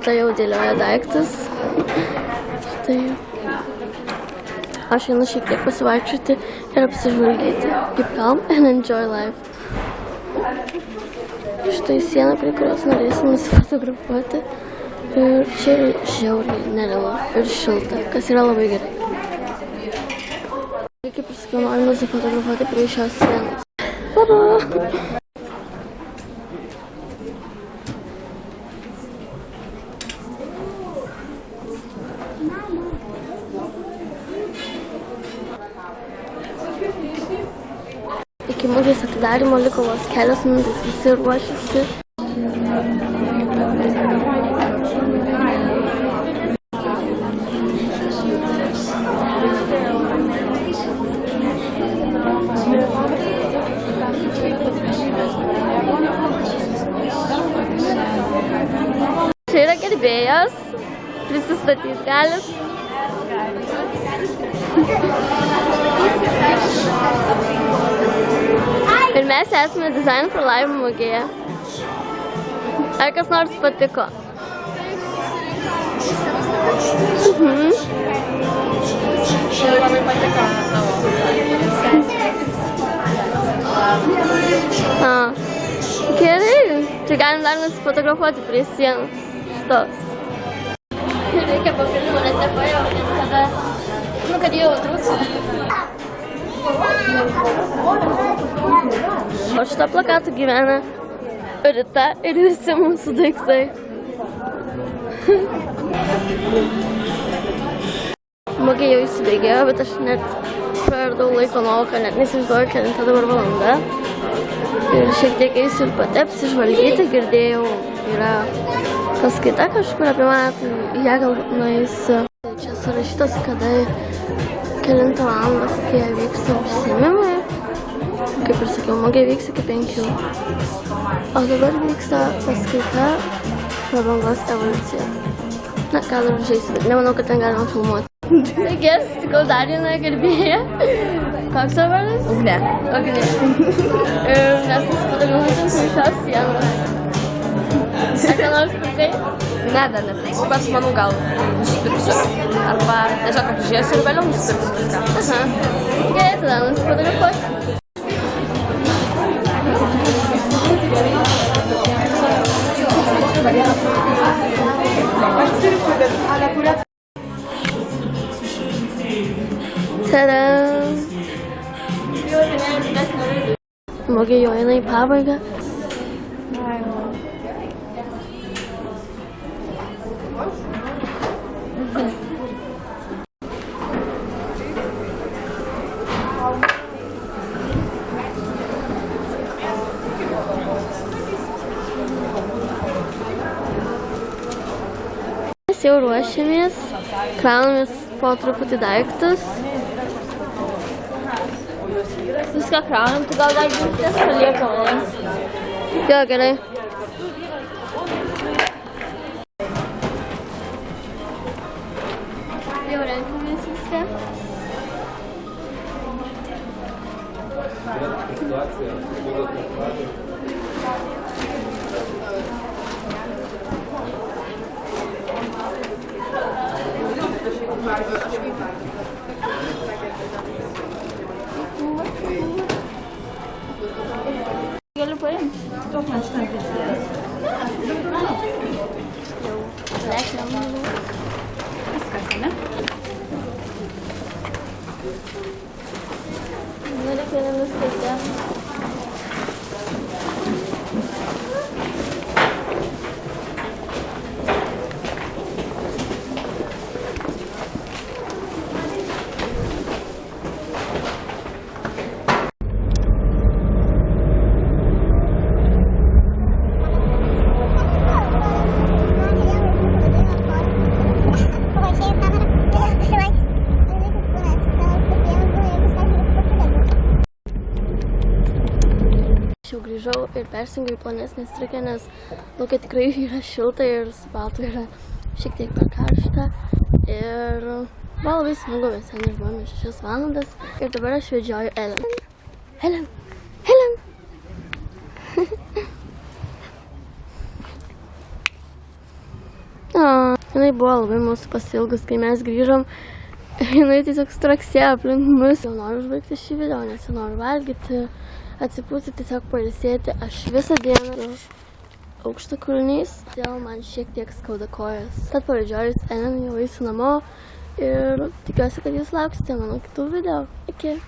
Urta jau dėlioja daiktus. Štai. Aš einu šiek tiek pasivaikščioti ir apsižvalgyti. Keep calm and enjoy life. Štai siena, prie kurios norėsim nusifotografuoti. Ir čia yra žiauriai nerealu ir šilta, kas yra labai gerai. Kaip ir sakiau, noriu nusifotografuoti prie šios sienos. Tada! Iki mugės atidarymo liko vos kelios minutės, visi ruošiasi. Čia yra gerbėjas, prisistatys galit. Ir mes esame Design for Life mugėje. Ar kas nors patiko? Labai patiko tavo. Gerai, čia galim dar nusifotografuoti prie sienos. Šitos. Reikia papildymą netekojo, nes kada, kad jau trūksta. O šitą plakatą gyvena Rita ir visi mūsų daiktai. Mugė jau įsibėgėjo, bet aš net praradau laiko nuovoką, net neįsivaizduoju, kelinta dabar valanda. Ir šiek tiek eisiu ir pati apsižvalgyti, girdėjau, yra paskaita kažkur apie mane, tai ją galbūt nueisiu. Čia surašytas, kada kelintą valandą kokie vyksta užsiėmimai. Kaip ir sakiau, mugė vyks iki 5. O dabar vyksta paskaita prabangos evoliucija. Na, gal ir užeisiu, bet nemanau, kad ten galima filmuoti. Taigi, sutikau dar vieną gerbėją. Koks tavo vardas? Ugnė. Ugnė. Ir mes nusifotografuosim prie šios sienos. Ar ką nors pirkai? Ne, dar nepirksiu, bet manau gal nusipirksiu. Arba tiesiog apžiūrėsiu ir vėliau nusipirksiu viską. Aha. Gerai, tada nusifotografuosiu. Tada! Mugė jau eina į pabaigą. Mes jau ruošiamės, kraunamės po truputį daiktus. Viską kraunam, tu gal dar džiūtės paliekam, ne? Jo, gerai. Jau renkamės viską. Galiu paimti. Duok man šitą pridėti. Jau lekiam. Viskas, ne? Nereikia nenuskaitė. Grįžau ir persingiau į plonesnę striukę, nes lauke tikrai yra šilta ir su paltu yra šiek tiek per karšta. Ir buvo labai smagu, mes ten išbuvome 6 valandas. Ir dabar aš vedžioju Ellen. Ellen! Ellen! O, Jinai buvo labai mūsų pasilgus, kai mes grįžom. Jinai tiesiog straksėjo aplink mus. Jau noriu užbaigti šį video, nes jau noriu valgyti, atsipūsti, tiesiog pailsėti. Aš visą dieną aukštakulniais, todėl man šiek tiek skauda kojas. Tad pavedžiojus einam jau eisiu namo ir tikiuosi, kad jūs lauksite mano kitų video. Iki!